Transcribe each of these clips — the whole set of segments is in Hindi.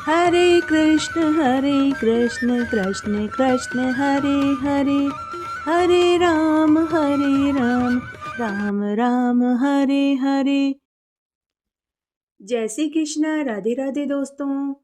हरे कृष्ण कृष्ण कृष्ण हरे हरे, हरे राम राम राम हरे हरे। जय श्री कृष्ण। राधे राधे दोस्तों,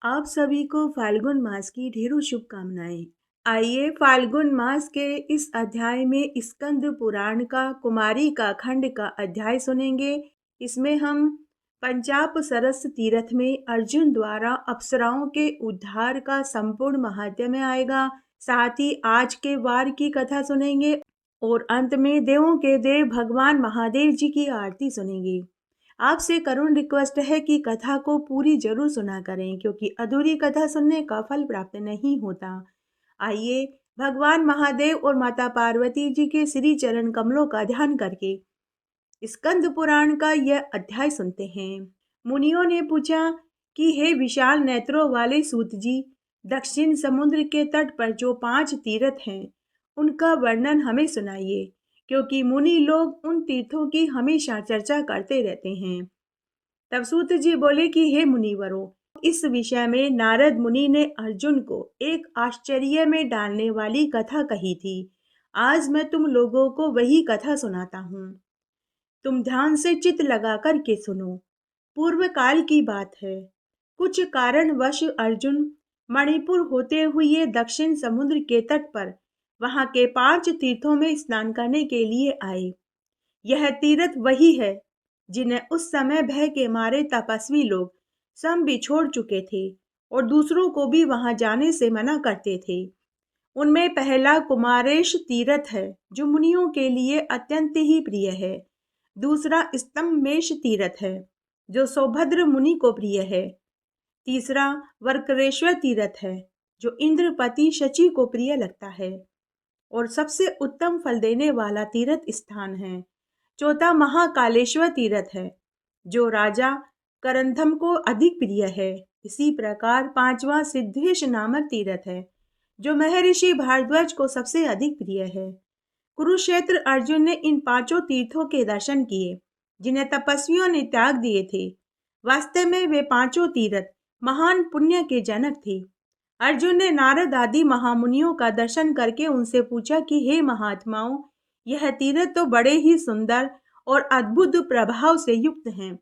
आप सभी को फाल्गुन मास की ढेरों शुभकामनाएं। आइए फाल्गुन मास के इस अध्याय में स्कंद पुराण का कुमारी का खंड का अध्याय सुनेंगे। इसमें हम पंचाप सरस तीर्थ में अर्जुन द्वारा अप्सराओं के उद्धार का संपूर्ण महात्म्य आएगा। साथ ही आज के वार की कथा सुनेंगे और अंत में देवों के देव भगवान महादेव जी की आरती सुनेंगे। आपसे करुण रिक्वेस्ट है कि कथा को पूरी जरूर सुना करें, क्योंकि अधूरी कथा सुनने का फल प्राप्त नहीं होता। आइए भगवान महादेव और माता पार्वती जी के श्री चरण कमलों का ध्यान करके स्कंद पुराण का यह अध्याय सुनते हैं। मुनियों ने पूछा कि हे विशाल नेत्रों वाले सूत जी, दक्षिण समुद्र के तट पर जो 5 तीर्थ हैं उनका वर्णन हमें सुनाइए, क्योंकि मुनि लोग उन तीर्थों की हमेशा चर्चा करते रहते हैं। तब सूत जी बोले कि हे मुनिवरों, इस विषय में नारद मुनि ने अर्जुन को एक आश्चर्य में डालने वाली कथा कही थी। आज मैं तुम लोगों को वही कथा सुनाता हूँ। तुम ध्यान से चित्त लगा कर के सुनो। पूर्व काल की बात है। कुछ कारणवश अर्जुन मणिपुर होते हुए दक्षिण समुद्र के तट पर वहां के 5 तीर्थों में स्नान करने के लिए आए। यह तीर्थ वही है जिन्हें उस समय भय के मारे तपस्वी लोग सम बिछोड़ चुके थे और दूसरों को भी वहां जाने से मना करते थे। उनमें पहला कुमारेश तीर्थ है, जो मुनियों के लिए अत्यंत ही प्रिय है। दूसरा स्तंभमेश तीर्थ है, जो सौभद्र मुनि को प्रिय है। तीसरा वक्ररेश्वर तीर्थ है, जो इंद्रपति शची को प्रिय लगता है और सबसे उत्तम फल देने वाला तीर्थ स्थान है। चौथा महाकालेश्वर तीर्थ है, जो राजा करंथम को अधिक प्रिय है। इसी प्रकार पांचवा सिद्धेश नामक तीर्थ है, जो महर्षि भारद्वाज को सबसे अधिक प्रिय है। कुरुक्षेत्र अर्जुन ने इन 5 तीर्थों के दर्शन किए, जिन्हें तपस्वियों ने त्याग दिए थे। वास्तव में वे 5 तीर्थ महान पुण्य के जनक थे। अर्जुन ने नारद आदि महामुनियों का दर्शन करके उनसे पूछा कि हे महात्माओं, यह तीर्थ तो बड़े ही सुंदर और अद्भुत प्रभाव से युक्त हैं।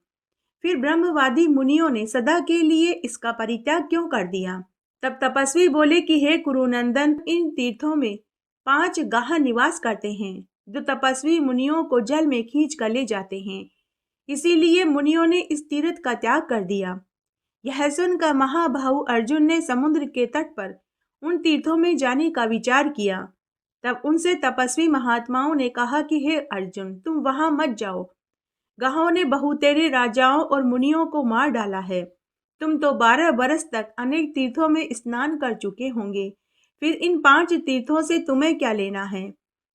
फिर ब्रह्मवादी मुनियों ने सदा के लिए इसका परित्याग क्यों कर दिया? तब तपस्वी बोले कि हे कुरुनंदन, इन तीर्थों में 5 गाह निवास करते हैं, जो तपस्वी मुनियों को जल में खींच कर ले जाते हैं। इसीलिए मुनियों ने इस तीर्थ का त्याग कर दिया। यह सुनकर महाबाहु अर्जुन ने समुद्र के तट पर उन तीर्थों में जाने का विचार किया। तब उनसे तपस्वी महात्माओं ने कहा कि हे अर्जुन, तुम वहां मत जाओ। गाहों ने बहुतेरे राजाओं और मुनियों को मार डाला है। तुम तो 12 बरस तक अनेक तीर्थों में स्नान कर चुके होंगे, फिर इन 5 तीर्थों से तुम्हें क्या लेना है?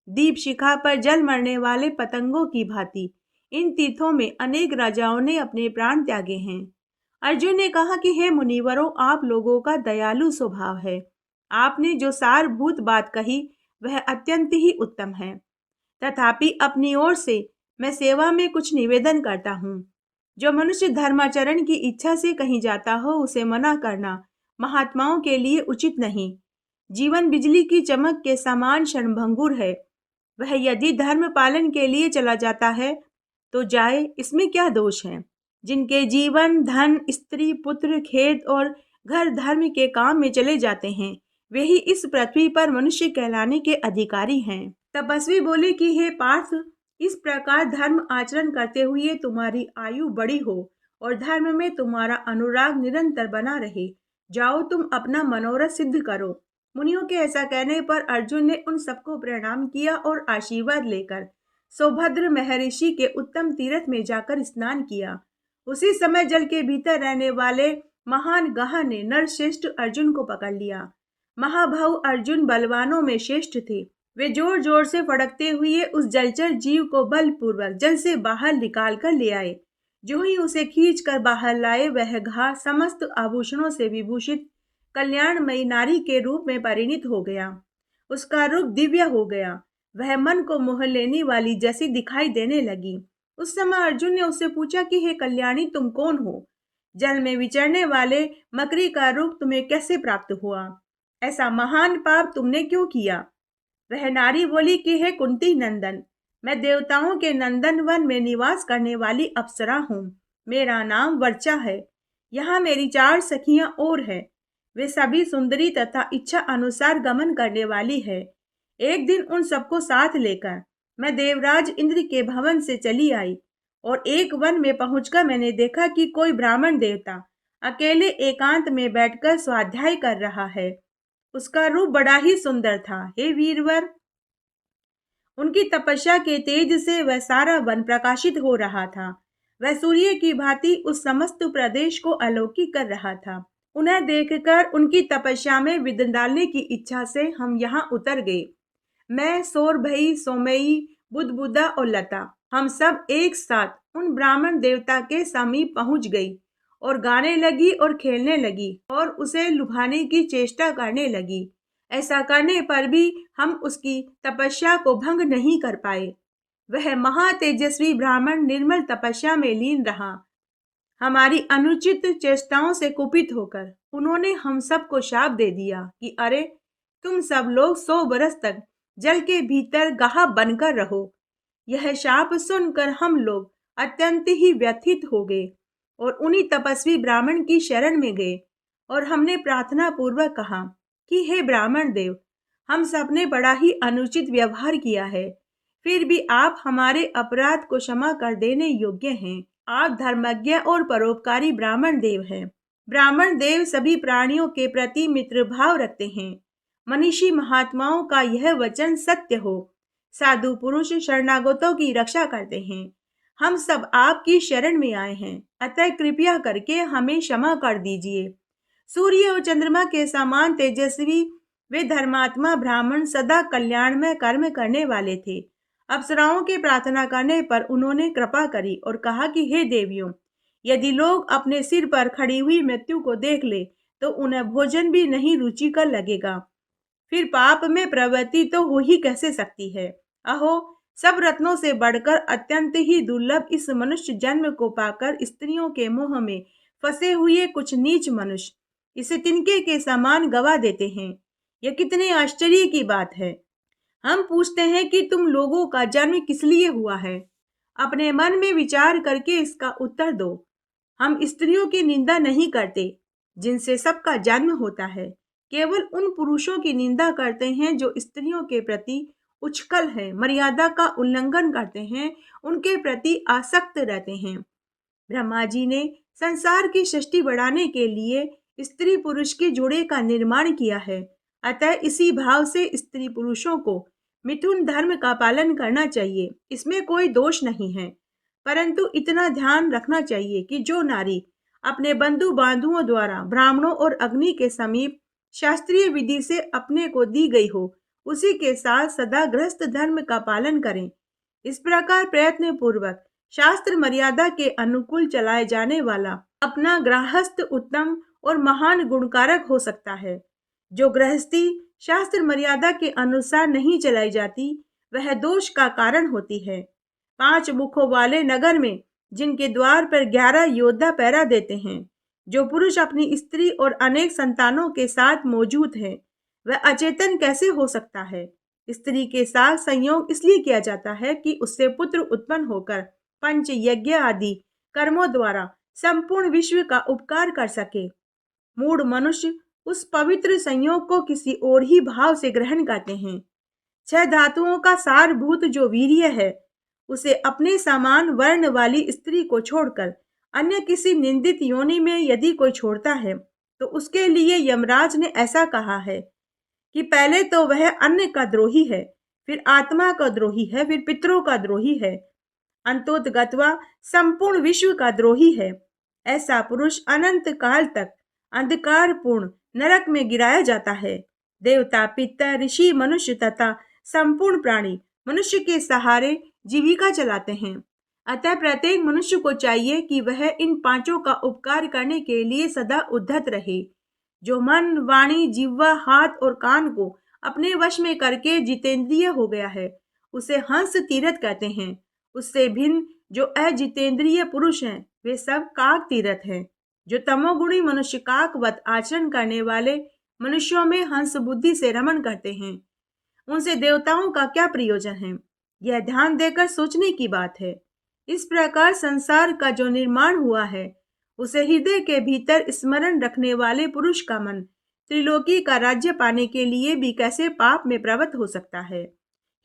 दीप शिखा पर जल मरने वाले पतंगों की भांति इन तीर्थों में अनेक राजाओं ने अपने प्राण त्यागे हैं। अर्जुन ने कहा कि हे मुनिवरों, आप लोगों का दयालु स्वभाव है। आपने जो सारभूत बात कही वह अत्यंत ही उत्तम है। तथापि अपनी ओर से मैं सेवा में कुछ निवेदन करता हूँ। जो मनुष्य धर्माचरण की इच्छा से कहीं जाता हो, उसे मना करना महात्माओं के लिए उचित नहीं। जीवन बिजली की चमक के समान क्षणभंगुर है। वह यदि धर्म पालन के लिए चला जाता है तो जाए, इसमें क्या दोष है? जिनके जीवन, धन, स्त्री, पुत्र, खेत और घर धर्म के काम में चले जाते हैं, वे ही इस पृथ्वी पर मनुष्य कहलाने के अधिकारी हैं। तपस्वी बोले कि हे पार्थ, इस प्रकार धर्म आचरण करते हुए तुम्हारी आयु बड़ी हो और धर्म में तुम्हारा अनुराग निरंतर बना रहे। जाओ, तुम अपना मनोरथ सिद्ध करो। मुनियों के ऐसा कहने पर अर्जुन ने उन सबको प्रणाम किया और आशीर्वाद लेकर सौभद्र महर्षि के उत्तम तीर्थ में जाकर स्नान किया। उसी समय जल के भीतर रहने वाले महान गाह ने नरश्रेष्ठ अर्जुन को पकड़ लिया। महाभाव अर्जुन बलवानों में श्रेष्ठ थे। वे जोर जोर से फड़कते हुए उस जलचर जीव को बलपूर्वक जल से बाहर निकाल कर ले आए। जो ही उसे खींच कर बाहर लाए, वह घाह समस्त आभूषणों से विभूषित कल्याणमयी नारी के रूप में परिणित हो गया। उसका रूप दिव्य हो गया। वह मन को मोह लेने वाली जैसी दिखाई देने लगी। उस समय अर्जुन ने उससे पूछा कि हे कल्याणी, तुम कौन हो? जल में विचरने वाले मकड़ी का रूप तुम्हें कैसे प्राप्त हुआ? ऐसा महान पाप तुमने क्यों किया? वह नारी बोली कि हे कुंती नंदन, मैं देवताओं के नंदन वन में निवास करने वाली अप्सरा हूँ। मेरा नाम वर्चा है। यहाँ मेरी 4 सखियां और है। वे सभी सुंदरी तथा इच्छा अनुसार गमन करने वाली है। एक दिन उन सबको साथ लेकर मैं देवराज इंद्र के भवन से चली आई और एक वन में पहुंचकर मैंने देखा कि कोई ब्राह्मण देवता अकेले एकांत में बैठकर स्वाध्याय कर रहा है। उसका रूप बड़ा ही सुंदर था। हे वीरवर, उनकी तपस्या के तेज से वह सारा वन प्रकाशित हो रहा था। वह सूर्य की भांति उस समस्त प्रदेश को अलौकिक कर रहा था। उन्हें देखकर उनकी तपस्या में विघ्न डालने की इच्छा से हम यहाँ उतर गए। मैं, सौरभई, सोमई, बुदबुदा और लता, हम सब एक साथ उन ब्राह्मण देवता के समीप पहुंच गई और गाने लगी और खेलने लगी और उसे लुभाने की चेष्टा करने लगी। ऐसा करने पर भी हम उसकी तपस्या को भंग नहीं कर पाए। वह महातेजस्वी ब्राह्मण निर्मल तपस्या में लीन रहा। हमारी अनुचित चेष्टाओं से कुपित होकर उन्होंने हम सबको शाप दे दिया कि अरे, तुम सब लोग 100 बरस तक जल के भीतर गाह बनकर रहो। यह शाप सुनकर हम लोग अत्यंत ही व्यथित हो गए और उन्हीं तपस्वी ब्राह्मण की शरण में गए और हमने प्रार्थना पूर्वक कहा कि हे ब्राह्मण देव, हम सब ने बड़ा ही अनुचित व्यवहार किया है, फिर भी आप हमारे अपराध को क्षमा कर देने योग्य हैं। आप धर्मज्ञ और परोपकारी ब्राह्मण देव हैं। ब्राह्मण देव सभी प्राणियों के प्रति मित्र भाव रखते हैं। मनीषी महात्माओं का यह वचन सत्य हो। साधु पुरुष शरणागतों की रक्षा करते हैं। हम सब आपकी शरण में आए हैं, अतः कृपया करके हमें क्षमा कर दीजिए। सूर्य और चंद्रमा के समान तेजस्वी वे धर्मात्मा ब्राह्मण सदा कल्याणमय कर्म करने वाले थे। अप्सराओं के प्रार्थना करने पर उन्होंने कृपा करी और कहा कि हे देवियों, यदि लोग अपने सिर पर खड़ी हुई मृत्यु को देख ले तो उन्हें भोजन भी नहीं रुचिकर लगेगा। फिर पाप में प्रवृत्ति तो हो ही कैसे सकती है। अहो, सब रत्नों से बढ़कर अत्यंत ही दुर्लभ इस मनुष्य जन्म को पाकर स्त्रियों के मोह में फंसे हुए कुछ नीच मनुष्य इसे तिनके के समान गवा देते हैं। यह कितने आश्चर्य की बात है। हम पूछते हैं कि तुम लोगों का जन्म किस लिए हुआ है? अपने मन में विचार करके इसका उत्तर दो। हम स्त्रियों की निंदा नहीं करते जिनसे सबका जन्म होता है, केवल उन पुरुषों की निंदा करते हैं जो स्त्रियों के प्रति उच्छृंखल है, मर्यादा का उल्लंघन करते हैं, उनके प्रति आसक्त रहते हैं। ब्रह्मा जी ने संसार की सृष्टि बढ़ाने के लिए स्त्री पुरुष के जोड़े का निर्माण किया है। अतः इसी भाव से स्त्री पुरुषों को मिथुन धर्म का पालन करना चाहिए। इसमें कोई दोष नहीं है, परंतु इतना ध्यान रखना चाहिए कि जो नारी अपने बंधु बांधुओं द्वारा ब्राह्मणों और अग्नि के समीप शास्त्रीय विधि से अपने को दी गई हो, उसी के साथ सदा गृहस्थ धर्म का पालन करें। इस प्रकार प्रयत्न पूर्वक शास्त्र मर्यादा के अनुकूल चलाए जाने वाला अपना गृहस्थ उत्तम और महान गुणकारक हो सकता है। जो गृहस्थी शास्त्र मर्यादा के अनुसार नहीं चलाई जाती, वह दोष का कारण होती है। 5 मुखों वाले नगर में जिनके द्वार पर 11 योद्धा पहरा देते हैं, जो पुरुष अपनी स्त्री और अनेक संतानों के साथ मौजूद है, वह अचेतन कैसे हो सकता है? स्त्री के साथ संयोग इसलिए किया जाता है कि उससे पुत्र उत्पन्न होकर पंच यज्ञ आदि कर्मों द्वारा संपूर्ण विश्व का उपकार कर सके। मूढ़ मनुष्य उस पवित्र संयोग को किसी और ही भाव से ग्रहण करते हैं। 6 धातुओं का सारभूत जो वीर्य है, उसे अपने समान वर्ण वाली स्त्री को छोड़कर अन्य किसी निंदित योनि में यदि कोई छोड़ता है, तो उसके लिए यमराज ने ऐसा कहा है कि पहले तो वह अन्न का द्रोही है, फिर आत्मा का द्रोही है, फिर पितरों का द्रोही है, अंतोतगत्वा संपूर्ण विश्व का द्रोही है। ऐसा पुरुष अनंत काल तक अंधकारपूर्ण नरक में गिराया जाता है। देवता, पितर, ऋषि, मनुष्य तथा संपूर्ण प्राणी मनुष्य के सहारे जीविका चलाते हैं। अतः प्रत्येक मनुष्य को चाहिए कि वह इन 5 का उपकार करने के लिए सदा उद्धत रहे। जो मन, वाणी, जिह्वा, हाथ और कान को अपने वश में करके जितेंद्रिय हो गया है, उसे हंस तीरथ कहते हैं। उससे भिन्न जो अजितेंद्रिय पुरुष हैं, वे सब काक तीरथ हैं। जो तमोगुणी मनुष्य काकवत आचरण करने वाले मनुष्यों में हंस बुद्धि से रमण करते हैं, उनसे देवताओं का क्या प्रयोजन है? यह ध्यान देकर सोचने की बात है। इस प्रकार संसार का जो निर्माण हुआ है, उसे हृदय के भीतर स्मरण रखने वाले पुरुष का मन त्रिलोकी का राज्य पाने के लिए भी कैसे पाप में प्रवृत्त हो सकता है?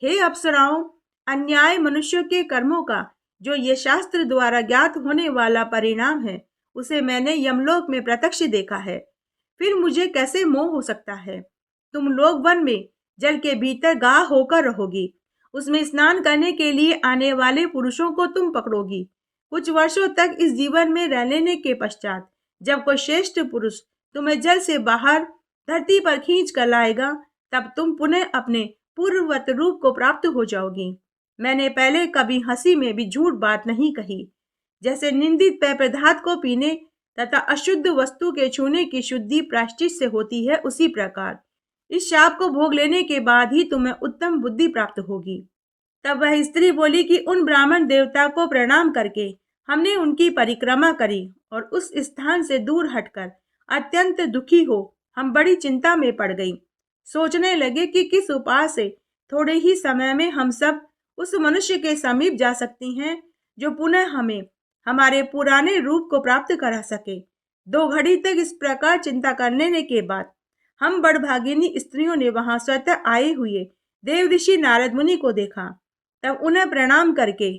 हे अप्सराओं, अन्याय मनुष्यों के कर्मों का जो ये शास्त्र द्वारा ज्ञात होने वाला परिणाम है, उसे मैंने यमलोक में प्रत्यक्ष देखा है। फिर मुझे कैसे मोह हो सकता है? तुम लोग वन में जल के भीतर गाह होकर रहोगी, उसमें स्नान करने के लिए आने वाले पुरुषों को तुम पकड़ोगी। कुछ वर्षों तक इस जीवन में रह लेने के पश्चात जब कोई श्रेष्ठ पुरुष तुम्हें जल से बाहर धरती पर खींच कर लाएगा, तब तुम पुनः अपने पूर्ववत रूप को प्राप्त हो जाओगी। मैंने पहले कभी हंसी में भी झूठ बात नहीं कही। जैसे निंदित पेय पदार्थ को पीने तथा अशुद्ध वस्तु के छूने की शुद्धि प्रायश्चित से होती है, उसी प्रकार इस शाप को भोग लेने के बाद ही तुम्हें उत्तम बुद्धि प्राप्त होगी। तब वह स्त्री बोली कि उन ब्राह्मण देवता को प्रणाम करके हमने उनकी परिक्रमा करी और उस स्थान से दूर हटकर अत्यंत दुखी हो हम बड़ी चिंता में पड़ गई। सोचने लगे कि किस उपाय से थोड़े ही समय में हम सब उस मनुष्य के समीप जा सकती हैं जो पुनः हमें हमारे पुराने रूप को प्राप्त करा सके। 2 घड़ी तक इस प्रकार चिंता करने के बाद हम बड़भागिनी स्त्रियों ने वहां स्वतः आए हुए देव ऋषि नारद मुनि को देखा। तब उन्हें प्रणाम करके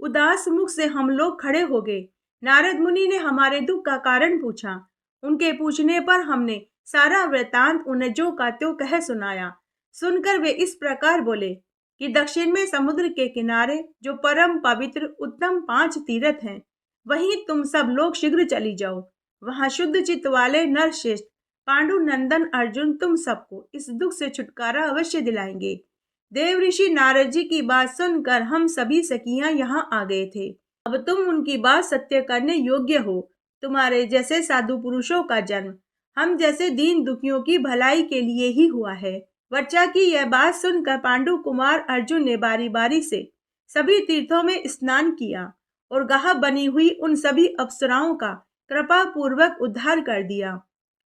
उदास मुख से हम लोग खड़े हो गए। नारद मुनि ने हमारे दुख का कारण पूछा। उनके पूछने पर हमने सारा वृतांत उन्हें जो का त्यों कह सुनाया। सुनकर वे इस प्रकार बोले कि दक्षिण में समुद्र के किनारे जो परम पवित्र उत्तम 5 तीर्थ हैं, वहीं तुम सब लोग शीघ्र चली जाओ। वहां शुद्ध चित्त वाले नरश्रेष्ठ पांडु नंदन अर्जुन तुम सबको इस दुख से छुटकारा अवश्य दिलाएंगे। देव ऋषि नारद जी की बात सुनकर हम सभी सखियां यहाँ आ गए थे। अब तुम उनकी बात सत्य करने योग्य हो। तुम्हारे जैसे साधु पुरुषों का जन्म हम जैसे दीन दुखियों की भलाई के लिए ही हुआ है। वर्चा की यह बात सुनकर पांडु कुमार अर्जुन ने बारी बारी से सभी तीर्थों में स्नान किया और गाह बनी हुई उन सभी अप्सराओं का कृपा पूर्वक उद्धार कर दिया।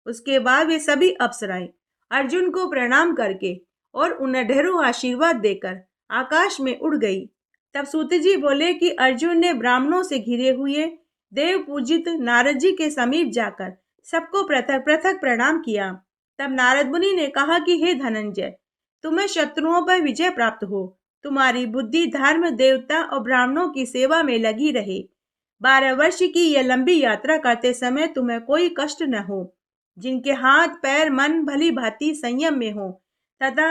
उसके बाद वे सभी अप्सराएं अर्जुन को प्रणाम करके और उन्हें ढेरों आशीर्वाद देकर आकाश में उड़ गई। तब सूत जी बोले कि अर्जुन ने ब्राह्मणों से घिरे हुए देव पूजित नारद जी के समीप जाकर सबको पृथक पृथक प्रणाम किया। तब नारद मुनि ने कहा कि हे धनंजय, तुम्हें शत्रुओं पर विजय प्राप्त हो। तुम्हारी बुद्धि धर्म देवता और ब्राह्मणों की सेवा में लगी रहे। 12 वर्ष की यह लंबी यात्रा करते समय तुम्हें कोई कष्ट न हो। जिनके हाथ पैर मन भली भांति संयम में हो तथा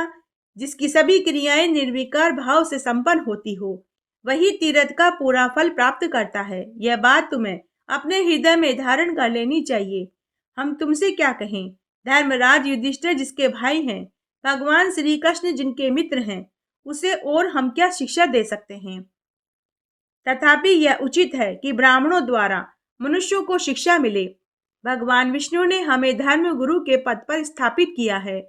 जिसकी सभी क्रियाएं निर्विकार भाव से संपन्न होती हो, वही तीर्थ का पूरा फल प्राप्त करता है। यह बात तुम्हें अपने हृदय में धारण कर लेनी चाहिए। हम तुमसे क्या कहें? धर्मराज युधिष्ठिर जिसके भाई हैं, भगवान श्री कृष्ण जिनके मित्र हैं, उसे और हम क्या शिक्षा दे सकते हैं? तथापि यह उचित है कि ब्राह्मणों द्वारा मनुष्यों को शिक्षा मिले। भगवान विष्णु ने हमें धर्म गुरु के पद पर स्थापित किया है।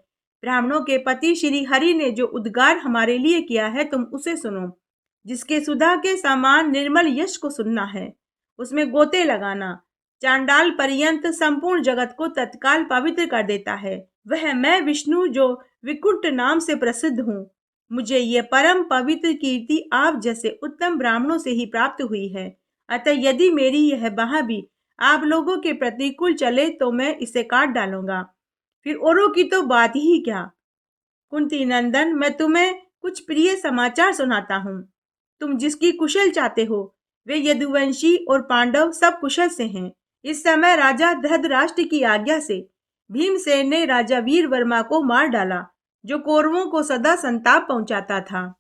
ब्राह्मणों के पति श्री हरि ने जो उद्गार हमारे लिए किया है, तुम उसे सुनो। जिसके सुधा के समान निर्मल यश को सुनना है, उसमें गोते लगाना चांडाल पर्यंत संपूर्ण जगत को तत्काल पवित्र कर देता है। वह मैं विष्णु जो विकुट नाम से प्रसिद्ध हूँ। मुझे ये परम पवित्र कीर्ति आप जैसे उत्तम ब्राह्मणों से ही प्राप्त हुई है। अतः यदि मेरी यह बाह भी आप लोगों के प्रतिकूल चले तो मैं इसे काट डालूंगा। फिर औरों की तो बात ही क्या। कुंती नंदन, मैं तुम्हें कुछ प्रिय समाचार सुनाता हूँ। तुम जिसकी कुशल चाहते हो, वे यदुवंशी और पांडव सब कुशल से हैं। इस समय राजा धृतराष्ट्र की आज्ञा से भीमसेन ने राजा वीर वर्मा को मार डाला, जो कौरवों को सदा संताप पहुंचाता था।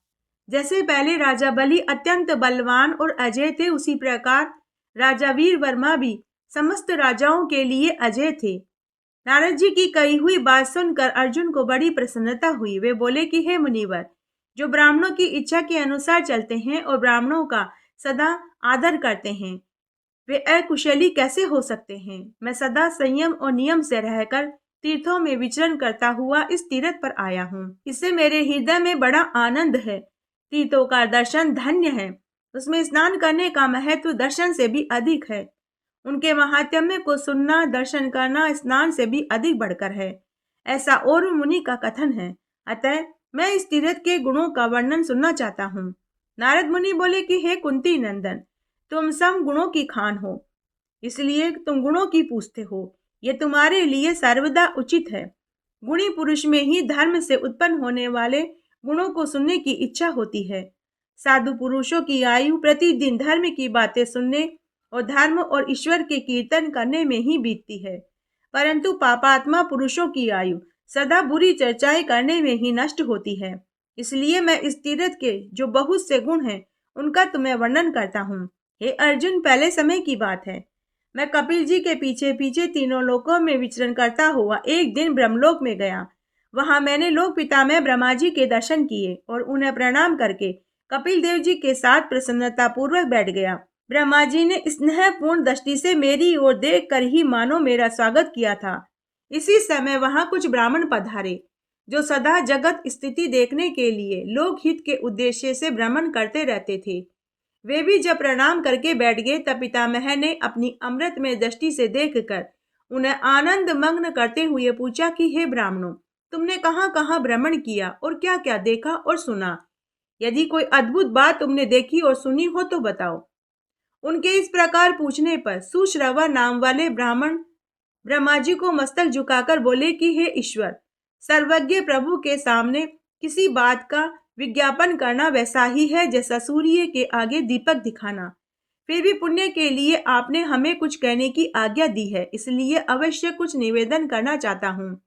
जैसे पहले राजा बलि अत्यंत बलवान और अजय थे, उसी प्रकार राजा वीर वर्मा भी समस्त राजाओं के लिए अजय थे। नारद जी की कही हुई बात सुनकर अर्जुन को बड़ी प्रसन्नता हुई। वे बोले कि हे मुनिवर, जो ब्राह्मणों की इच्छा के अनुसार चलते हैं और ब्राह्मणों का सदा आदर करते हैं, वे अकुशली कैसे हो सकते हैं? मैं सदा संयम और नियम से रहकर तीर्थों में विचरण करता हुआ इस तीर्थ पर आया हूँ। इससे मेरे हृदय में बड़ा आनंद है। तीर्थों का दर्शन धन्य है। उसमें स्नान करने का महत्व दर्शन से भी अधिक है। उनके महात्म्य को सुनना दर्शन करना स्नान से भी अधिक बढ़कर है, ऐसा और मुनि का कथन है। अतः मैं इस तीर्थ के गुणों का वर्णन सुनना चाहता हूँ। नारद मुनि बोले कि हे कुंती नंदन, तुम सम गुणों की खान हो, इसलिए तुम गुणों की पूछते हो। ये तुम्हारे लिए सर्वदा उचित है। गुणी पुरुष में ही धर्म से उत्पन्न होने वाले गुणों को सुनने की इच्छा होती है। साधु पुरुषों की आयु प्रतिदिन धर्म की बातें सुनने और धर्म और ईश्वर के कीर्तन करने में ही बीतती है, परंतु पापात्मा पुरुषों की आयु सदा बुरी चर्चाएं करने में ही नष्ट होती है। इसलिए मैं इस तीर्थ के जो बहुत से गुण हैं, उनका तुम्हें वर्णन करता हूँ। हे अर्जुन, पहले समय की बात है। मैं कपिल जी के पीछे पीछे तीनों लोकों में विचरण करता हुआ एक दिन ब्रह्मलोक में गया। वहां मैंने लोक पितामह ब्रह्मा जी के दर्शन किए और उन्हें प्रणाम करके कपिल देव जी के साथ प्रसन्नता पूर्वक बैठ गया। ब्रह्मा जी ने स्नेहपूर्ण दृष्टि से मेरी ओर देख कर ही मानो मेरा स्वागत किया था। इसी समय वहां कुछ ब्राह्मण पधारे, जो सदा जगत स्थिति देखने के लिए लोकहित के उद्देश्य से भ्रमण करते रहते थे। वे भी जब प्रणाम करके बैठ गए, तब पितामह ने अपनी अमृत में दृष्टि से देखकर उन्हें आनंद मग्न करते हुए पूछा कि हे ब्राह्मणों, तुमने कहाँ कहाँ भ्रमण किया और क्या क्या देखा और सुना? यदि कोई अद्भुत बात तुमने देखी और सुनी हो तो बताओ। उनके इस प्रकार पूछने पर सुश्रवा नाम वाले ब्राह्मण ब्रह्मा जी को मस्तक झुकाकर बोले कि हे ईश्वर, सर्वज्ञ प्रभु के सामने किसी बात का विज्ञापन करना वैसा ही है जैसा सूर्य के आगे दीपक दिखाना। फिर भी पुण्य के लिए आपने हमें कुछ कहने की आज्ञा दी है, इसलिए अवश्य कुछ निवेदन करना चाहता हूँ।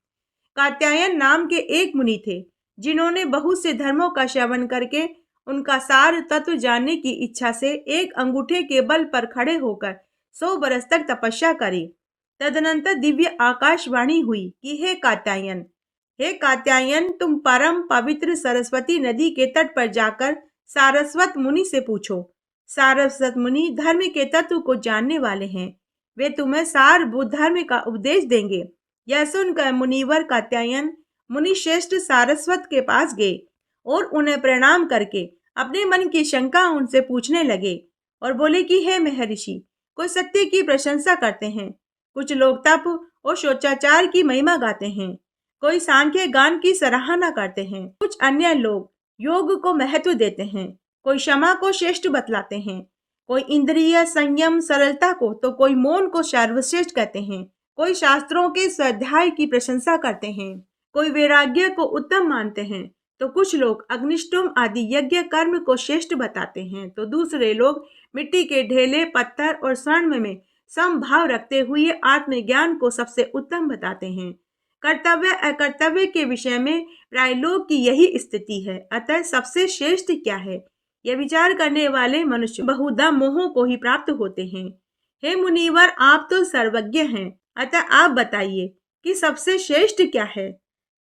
कात्यायन नाम के एक मुनि थे, जिन्होंने बहुत से धर्मों का श्रवण करके उनका सार तत्व जानने की इच्छा से एक अंगूठे के बल पर खड़े होकर 100 बरस तक तपस्या करी। तदनंतर दिव्य आकाशवाणी हुई कि हे कात्यायन, तुम परम पवित्र सरस्वती नदी के तट पर जाकर सारस्वत मुनि से पूछो। सारस्वत मुनि धर्म के तत्व को जानने वाले हैं, वे तुम्हें सार बुद्ध धर्म का उपदेश देंगे। यह सुनकर मुनिवर कात्यायन मुनि श्रेष्ठ सारस्वत के पास गए और उन्हें प्रणाम करके अपने मन की शंका उनसे पूछने लगे और बोले कि हे महर्षि, कोई सत्य की प्रशंसा करते हैं, कुछ लोग तप और शोचाचार की महिमा गाते हैं, कोई सांख्य गान की सराहना करते हैं, कुछ अन्य लोग योग को महत्व देते हैं, कोई क्षमा को श्रेष्ठ बतलाते हैं, कोई इंद्रिय संयम सरलता को तो कोई मौन को सर्वश्रेष्ठ कहते हैं, कोई शास्त्रों के स्वाध्याय की प्रशंसा करते हैं, कोई वैराग्य को उत्तम मानते हैं, तो कुछ लोग अग्निष्टोम आदि यज्ञ कर्म को श्रेष्ठ बताते हैं, तो दूसरे लोग मिट्टी के ढेले पत्थर और स्वर्ण में समभाव रखते हुए आत्मज्ञान को सबसे उत्तम बताते हैं। कर्तव्य अकर्तव्य के विषय में प्राय लोग की यही स्थिति है। अतः सबसे श्रेष्ठ क्या है, यह विचार करने वाले मनुष्य बहुधा मोहों को ही प्राप्त होते हैं। हे मुनिवर, आप तो सर्वज्ञ हैं, अतः आप बताइए कि सबसे श्रेष्ठ क्या है।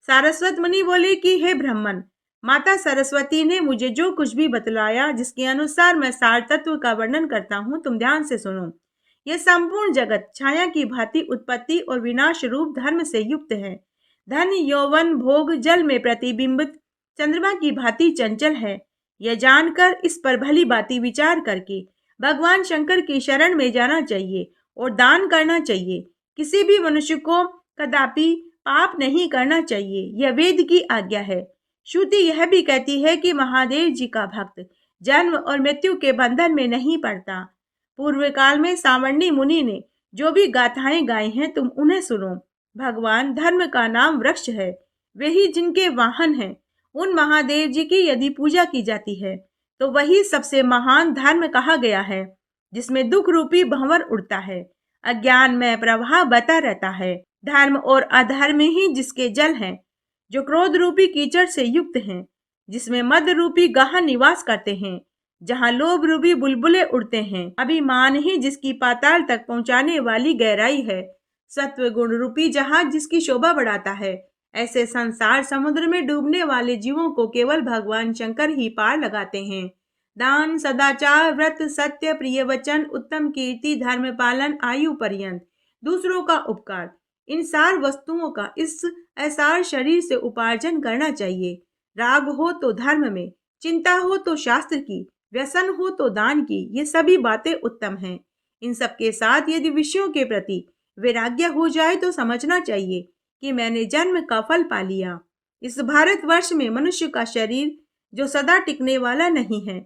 सारस्वत मुनि बोले कि हे ब्राह्मण, माता सरस्वती ने मुझे जो कुछ भी बतलाया, जिसके अनुसार मैं सार तत्व का वर्णन करता हूँ, तुम ध्यान से सुनो। यह संपूर्ण जगत छाया की भांति उत्पत्ति और विनाश रूप धर्म से युक्त है। धन यौवन भोग जल में प्रतिबिंबित चंद्रमा की भांति चंचल है। यह जानकर इस पर भली भांति विचार करके भगवान शंकर की शरण में जाना चाहिए और दान करना चाहिए। किसी भी मनुष्य को कदापि पाप नहीं करना चाहिए, यह वेद की आज्ञा है। श्रुति यह भी कहती है कि महादेव जी का भक्त जन्म और मृत्यु के बंधन में नहीं पड़ता। पूर्व काल में सावर्णी मुनि ने जो भी गाथाएं गाई हैं, तुम उन्हें सुनो। भगवान धर्म का नाम वृक्ष है, वे ही जिनके वाहन हैं। उन महादेव जी की यदि पूजा की जाती है तो वही सबसे महान धर्म कहा गया है, जिसमें दुख रूपी भंवर उड़ता है, अज्ञान में प्रवाह बता रहता है। धर्म और अधर्म ही जिसके जल हैं, जो क्रोध रूपी कीचड़ से युक्त हैं, जिसमें मद रूपी गहन निवास करते हैं, जहाँ लोभ रूपी बुलबुले उड़ते हैं। अभिमान ही जिसकी पाताल तक पहुँचाने वाली गहराई है, सत्व गुण रूपी जहाज जिसकी शोभा बढ़ाता है। ऐसे संसार समुद्र में डूबने वाले जीवों को केवल भगवान शंकर ही पार लगाते हैं। दान, सदाचार, व्रत, सत्य, प्रिय वचन, उत्तम कीर्ति, धर्म पालन, आयु पर्यंत, दूसरों का उपकार, इन सार वस्तुओं का इस असार शरीर से उपार्जन करना चाहिए। राग हो तो धर्म में, चिंता हो तो शास्त्र की, व्यसन हो तो दान की, ये सभी बातें उत्तम हैं। इन सब के साथ यदि विषयों के प्रति वैराग्य हो जाए तो समझना चाहिए कि मैंने जन्म का फल पा लिया। इस भारतवर्ष में मनुष्य का शरीर जो सदा टिकने वाला नहीं है,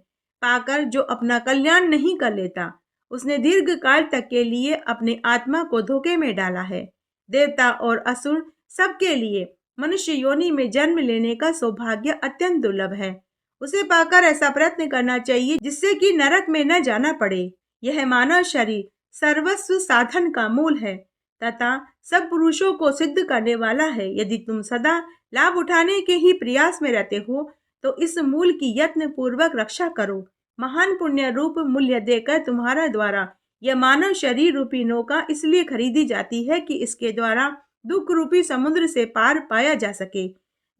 पाकर जो अपना कल्याण नहीं कर लेता, उसने दीर्घ काल तक के लिए अपने आत्मा को धोखे में डाला है। देवता और असुर सबके लिए मनुष्य योनि में जन्म लेने का सौभाग्य अत्यंत दुर्लभ है। उसे पाकर ऐसा प्रयत्न करना चाहिए जिससे कि नरक में न जाना पड़े। यह मानव शरीर सर्वस्व साधन का मूल है तथा सब पुरुषों को सिद्ध करने वाला है। यदि तुम सदा लाभ उठाने के ही प्रयास में रहते हो तो इस मूल की यत्न पूर्वक रक्षा करो। महान पुण्य रूप मूल्य देकर तुम्हारा द्वारा यह मानव शरीर रूपी नौका इसलिए खरीदी जाती है कि इसके द्वारा दुख रूपी समुद्र से पार पाया जा सके।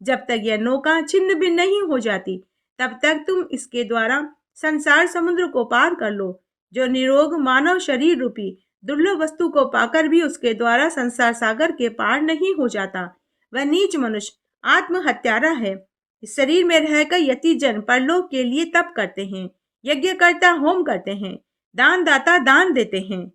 जब तक यह नौका छिन्न भिन्न नहीं हो जाती तब तक तुम इसके द्वारा संसार समुद्र को पार कर लो। जो निरोग मानव शरीर रूपी दुर्लभ वस्तु को पाकर भी उसके द्वारा संसार सागर के पार नहीं हो जाता, वह नीच मनुष्य आत्महत्यारा है। इस शरीर में रहकर यति जन परलोक के लिए तप करते हैं, यज्ञ करता होम करते हैं, दान दाता दान देते हैं।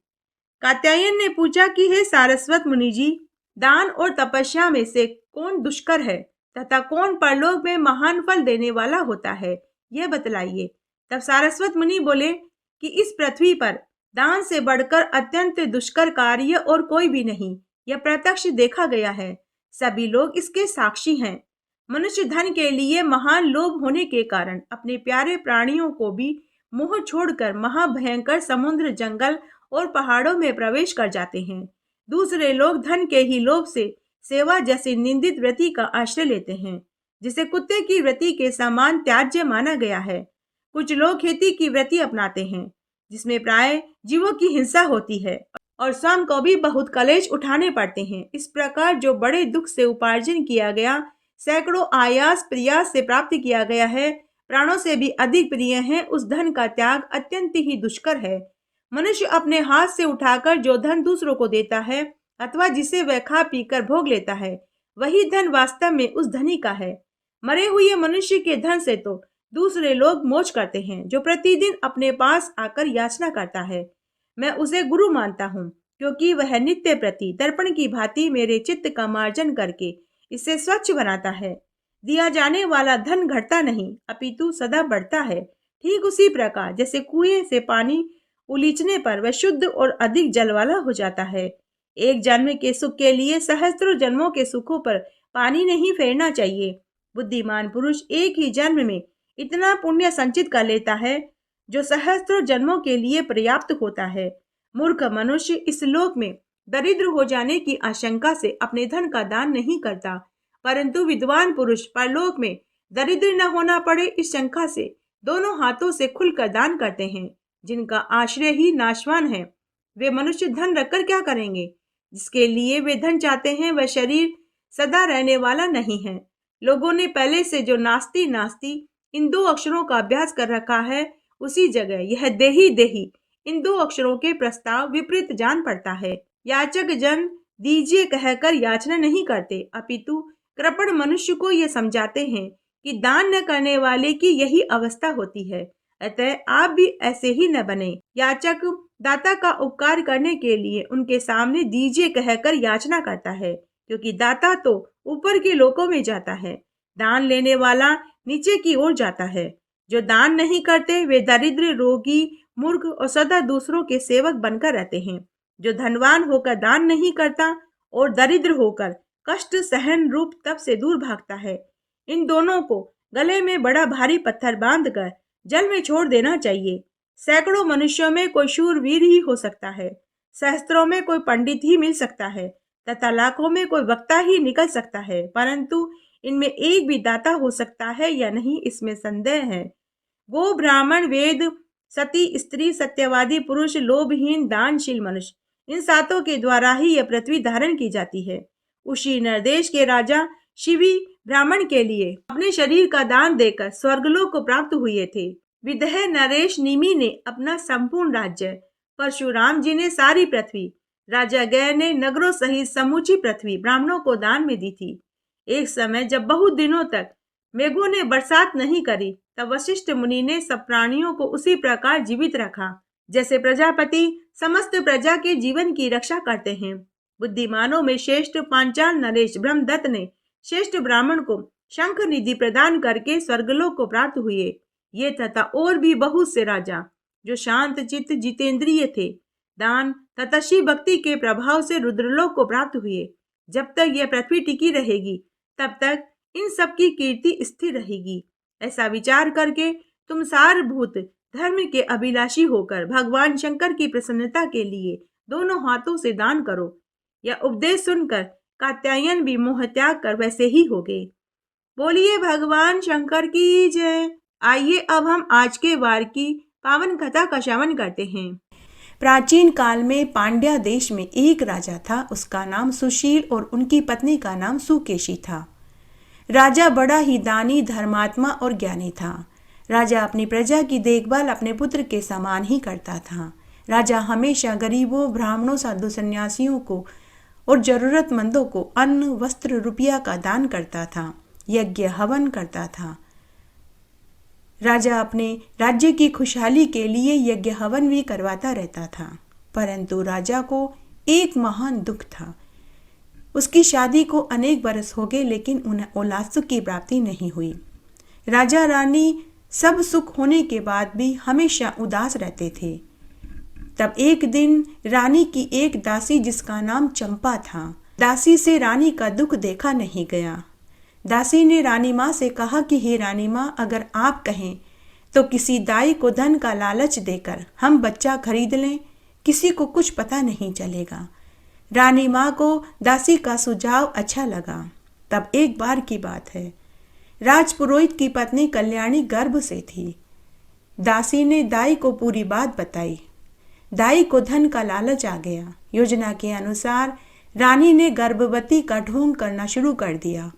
कात्यायन ने पूछा कि हे सारस्वत मुनि जी, दान और तपस्या में से कौन दुष्कर है तथा कौन परलोक में महान फल देने वाला होता है, यह बतलाइए। तब सारस्वत मुनि बोले कि इस पृथ्वी पर दान से बढ़कर अत्यंत दुष्कर कार्य और कोई भी नहीं, यह प्रत्यक्ष देखा गया है। सभी लोग इसके साक्षी हैं। मनुष्य धन के लिए महान लोभ होने के कारण अपने प्यारे प्राणियों को भी मोह छोड़कर महाभयंकर समुद्र, जंगल और पहाड़ों में प्रवेश कर जाते हैं। दूसरे लोग धन के ही लोभ से सेवा जैसी निंदित वृत्ति का आश्रय लेते हैं, जिसे कुत्ते की वृत्ति के समान त्याज्य माना गया है। कुछ लोग खेती की वृत्ति अपनाते हैं, जिसमें प्राय जीवों की हिंसा होती है और स्वयं को भी बहुत कलेश उठाने पड़ते हैं। इस प्रकार जो बड़े दुख से उपार्जन किया गया, सैकड़ों आयास प्रयास से प्राप्त किया गया है, प्राणों से भी अधिक प्रिय है, उस धन का त्याग अत्यंत ही दुष्कर है। मनुष्य अपने हाथ से उठाकर जो धन दूसरों को देता है अथवा जिसे वह खा पीकर भोग लेता है, वही धन वास्तव में उस धनी का है। मरे हुए मनुष्य के धन से तो दूसरे लोग मौज करते हैं। जो प्रतिदिन अपने पास आकर याचना करता है, मैं उसे गुरु मानता हूँ, क्योंकि वह नित्य प्रति दर्पण की भांति मेरे चित्त का मार्जन करके इसे स्वच्छ बनाता है। दिया जाने वाला धन घटता नहीं अपितु सदा बढ़ता है। ठीक उसी प्रकार जैसे कुएं से पानी उलीचने पर वह शुद्ध और अधिक जल वाला हो जाता है। एक जन्म के सुख के लिए सहस्त्रों जन्मों के सुखों पर पानी नहीं फेरना चाहिए। बुद्धिमान पुरुष एक ही जन्म में इतना पुण्य संचित कर लेता है जो सहस्त्रों जन्मों के लिए पर्याप्त होता है। मूर्ख मनुष्य इस लोक में दरिद्र हो जाने की आशंका से अपने धन का दान नहीं करता, परंतु विद्वान पुरुष परलोक में दरिद्र न होना पड़े इस शंका से दोनों हाथों से खुलकर दान करते हैं। जिनका आश्रय ही नाशवान है, वे मनुष्य धन रखकर क्या करेंगे? जिसके लिए वे धन चाहते हैं वह शरीर सदा रहने वाला नहीं है। लोगों ने पहले से जो नास्ति नास्ति इन दो अक्षरों का अभ्यास कर रखा है, उसी जगह यह देही देही इन दो अक्षरों के प्रस्ताव विपरीत जान पड़ता है। याचक जन दीजिए कहकर याचना नहीं करते, अपितु कृपण मनुष्य को यह समझाते हैं कि दान न करने वाले की यही अवस्था होती है। अतः आप भी ऐसे ही न बने। याचक दाता का उपकार करने के लिए उनके सामने दीजिए कहकर याचना करता है, क्योंकि दाता तो ऊपर के लोकों में जाता है, दान लेने वाला नीचे की ओर जाता है। जो दान नहीं करते वे दरिद्र, रोगी, मूर्ख और सदा दूसरों के सेवक बनकर रहते हैं। जो धनवान होकर दान नहीं करता और दरिद्र होकर कष्ट सहन रूप तप से दूर भागता है, इन दोनों को गले में बड़ा भारी पत्थर बांधकर जल में छोड़ देना चाहिए। सैकड़ों मनुष्यों में कोई शूरवीर ही हो सकता है, सहस्त्रों में कोई पंडित ही मिल सकता है तथा लाखों में कोई वक्ता ही निकल सकता है, परंतु इनमें एक भी दाता हो सकता है या नहीं, इसमें संदेह है। वो ब्राह्मण, वेद, सती स्त्री, सत्यवादी पुरुष, लोभहीन, दानशील मनुष्य, इन सातों के द्वारा ही यह पृथ्वी धारण की जाती है। उसी नरदेश के राजा शिवी ब्राह्मण के लिए अपने शरीर का दान देकर स्वर्गलोक को प्राप्त हुए थे। विदेह नरेश निमि ने अपना संपूर्ण राज्य, परशुराम जी ने सारी पृथ्वी, राजा गय ने नगरों सहित समूची पृथ्वी ब्राह्मणों को दान में दी थी। एक समय जब बहुत दिनों तक मेघों ने बरसात नहीं करी, तब वशिष्ठ मुनि ने सब प्राणियों को उसी प्रकार जीवित रखा जैसे प्रजापति समस्त प्रजा के जीवन की रक्षा करते हैं। बुद्धिमानों में श्रेष्ठ पांचाल नरेश ब्रह्मदत्त ने श्रेष्ठ ब्राह्मण को शंख निधि प्रदान करके स्वर्गलोक को प्राप्त हुए। ये तथा और भी बहुत से राजा जो शांत चित्त जितेंद्रिय थे, दान तथा शिव भक्ति के प्रभाव से रुद्रलोक को प्राप्त हुए। जब तक यह पृथ्वी टिकी रहेगी तब तक इन सब की कीर्ति स्थिर रहेगी। ऐसा विचार करके तुम सारभूत धर्म के अभिलाषी होकर भगवान शंकर की प्रसन्नता के लिए दोनों हाथों से दान करो। यह उपदेश सुनकर कात्यायन भी मोह त्याग कर वैसे ही हो गए। बोलिए भगवान शंकर की जय। आइए अब हम आज के वार की पावन कथा का श्रवण करते हैं। प्राचीन काल में पांड्या देश में एक राजा था। उसका नाम सुशील और उनकी पत्नी का नाम सुकेशी था। राजा बड़ा ही दानी, धर्मात्मा और ज्ञानी था। राजा अपनी प्रजा की देखभाल अपने पुत्र के समान ही करता था। राजा हमेशा गरीबों, ब्राह्मणों, साधु सन्यासियों को और जरूरतमंदों को अन्न, वस्त्र, रुपया का दान करता था, यज्ञ हवन करता था। राजा अपने राज्य की खुशहाली के लिए यज्ञ हवन भी करवाता रहता था। परंतु राजा को एक महान दुख था। उसकी शादी को अनेक बरस हो गए, लेकिन उन्हें औलाद सुख की प्राप्ति नहीं हुई। राजा रानी सब सुख होने के बाद भी हमेशा उदास रहते थे। तब एक दिन रानी की एक दासी, जिसका नाम चंपा था, दासी से रानी का दुख देखा नहीं गया। दासी ने रानी माँ से कहा कि हे रानी माँ, अगर आप कहें तो किसी दाई को धन का लालच देकर हम बच्चा खरीद लें, किसी को कुछ पता नहीं चलेगा। रानी माँ को दासी का सुझाव अच्छा लगा। तब एक बार की बात है, राजपुरोहित की पत्नी कल्याणी गर्भ से थी। दासी ने दाई को पूरी बात बताई। दाई को धन का लालच आ गया। योजना के अनुसार रानी ने गर्भवती का ढोंग करना शुरू कर दिया।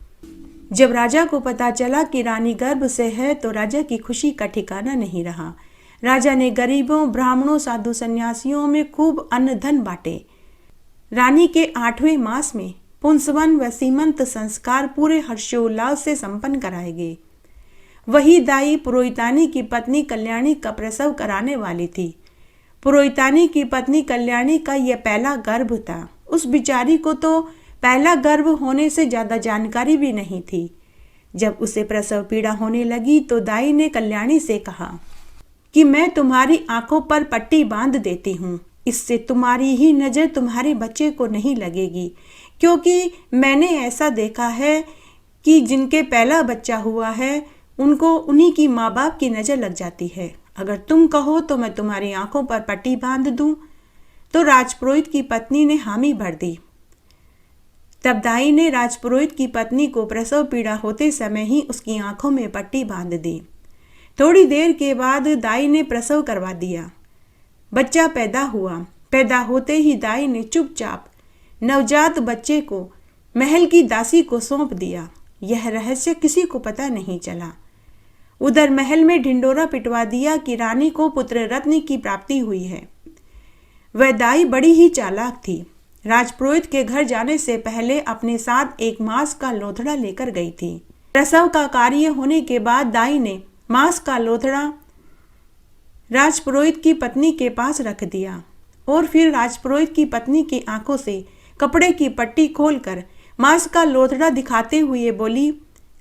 जब राजा को पता चला कि रानी गर्भ से है तो राजा की खुशी का ठिकाना नहीं रहा। राजा ने गरीबों, ब्राह्मणों, साधु सन्यासियों में खूब अन्न धन बांटे। रानी के 8वें मास में पुंसवन व सीमंत संस्कार पूरे हर्षोल्लास से संपन्न कराए गए। वही दाई पुरोहितानी की पत्नी कल्याणी का प्रसव कराने वाली थी। पुरोहितानी की पत्नी कल्याणी का यह पहला गर्भ था। उस बिचारी को तो पहला गर्भ होने से ज्यादा जानकारी भी नहीं थी। जब उसे प्रसव पीड़ा होने लगी तो दाई ने कल्याणी से कहा कि मैं तुम्हारी आंखों पर पट्टी बांध देती हूँ, इससे तुम्हारी ही नजर तुम्हारे बच्चे को नहीं लगेगी, क्योंकि मैंने ऐसा देखा है कि जिनके पहला बच्चा हुआ है उनको उन्हीं की माँ बाप की नजर लग जाती है। अगर तुम कहो तो मैं तुम्हारी आंखों पर पट्टी बांध दूं। तो राजपुरोहित की पत्नी ने हामी भर दी। तब दाई ने राजपुरोहित की पत्नी को प्रसव पीड़ा होते समय ही उसकी आंखों में पट्टी बांध दी। थोड़ी देर के बाद दाई ने प्रसव करवा दिया। बच्चा पैदा हुआ। पैदा होते ही दाई ने चुपचाप नवजात बच्चे को महल की दासी को सौंप दिया। यह रहस्य किसी को पता नहीं चला। उधर महल में ढिंडोरा पिटवा दिया कि रानी को पुत्र रत्न की प्राप्ति हुई है। वह दाई बड़ी ही चालाक थी। राजपुरोहित के घर जाने से पहले अपने साथ एक मांस का लोथड़ा लेकर गई थी। प्रसव का कार्य होने के बाद दाई ने मांस का लोथड़ा राजपुरोहित की पत्नी के पास रख दिया और फिर राजपुरोहित की पत्नी की आंखों से कपड़े की पट्टी खोलकर मांस का लोथड़ा दिखाते हुए बोली,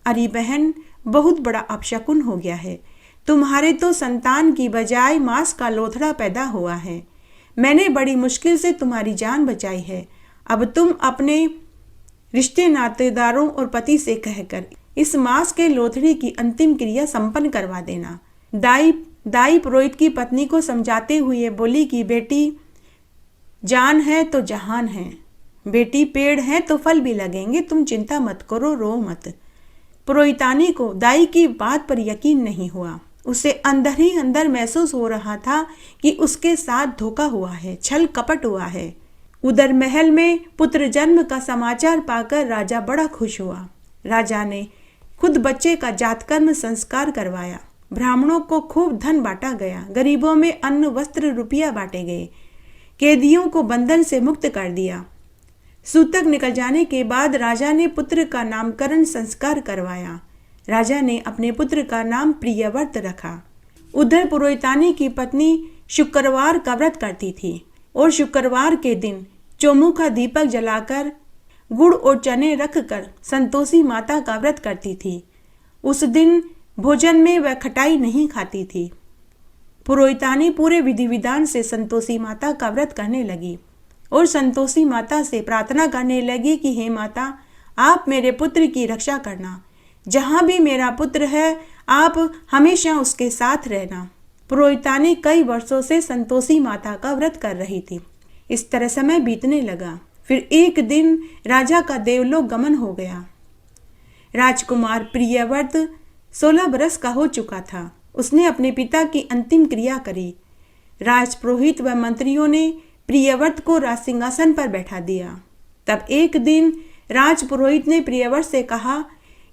अरे बहन, बहुत बड़ा अपशकुन हो गया है। तुम्हारे तो संतान की बजाय मांस का लोथड़ा पैदा हुआ है। मैंने बड़ी मुश्किल से तुम्हारी जान बचाई है। अब तुम अपने रिश्ते नातेदारों और पति से कहकर इस मांस के लोथड़े की अंतिम क्रिया संपन्न करवा देना। दाई पुरोहित की पत्नी को समझाते हुए बोली कि बेटी, जान है तो जहान है। बेटी, पेड़ है तो फल भी लगेंगे, तुम चिंता मत करो, रो मत। पुरोहितानी को दाई की बात पर यकीन नहीं हुआ। उसे अंदर ही अंदर महसूस हो रहा था कि उसके साथ धोखा हुआ है, छल कपट हुआ है। उधर महल में पुत्र जन्म का समाचार पाकर राजा बड़ा खुश हुआ। राजा ने खुद बच्चे का जातकर्म संस्कार करवाया। ब्राह्मणों को खूब धन बांटा गया। गरीबों में अन्न, वस्त्र, रुपया बांटे गए। कैदियों को बंधन से मुक्त कर दिया। सूतक निकल जाने के बाद राजा ने पुत्र का नामकरण संस्कार करवाया। राजा ने अपने पुत्र का नाम प्रियव्रत रखा। उधर पुरोहितानी की पत्नी शुक्रवार का व्रत करती थी और शुक्रवार के दिन चौमुखा दीपक जलाकर गुड़ और चने रखकर संतोषी माता का व्रत करती थी। उस दिन भोजन में वह खटाई नहीं खाती थी। पुरोहितानी पूरे विधि विधान से संतोषी माता का व्रत करने लगी और संतोषी माता से प्रार्थना करने लगी कि हे माता, आप मेरे पुत्र की रक्षा करना। जहाँ भी मेरा पुत्र है, आप हमेशा उसके साथ रहना। पुरोहितानी कई वर्षों से संतोषी माता का व्रत कर रही थी। इस तरह समय बीतने लगा। फिर एक दिन राजा का देवलोक गमन हो गया। राजकुमार प्रियव्रत 16 बरस का हो चुका था। उसने अपने पिता की अंतिम क्रिया करी। राजपुरोहित व मंत्रियों ने प्रियव्रत को राजसिंहासन पर बैठा दिया। तब एक दिन राजपुरोहित ने प्रियव्रत से कहा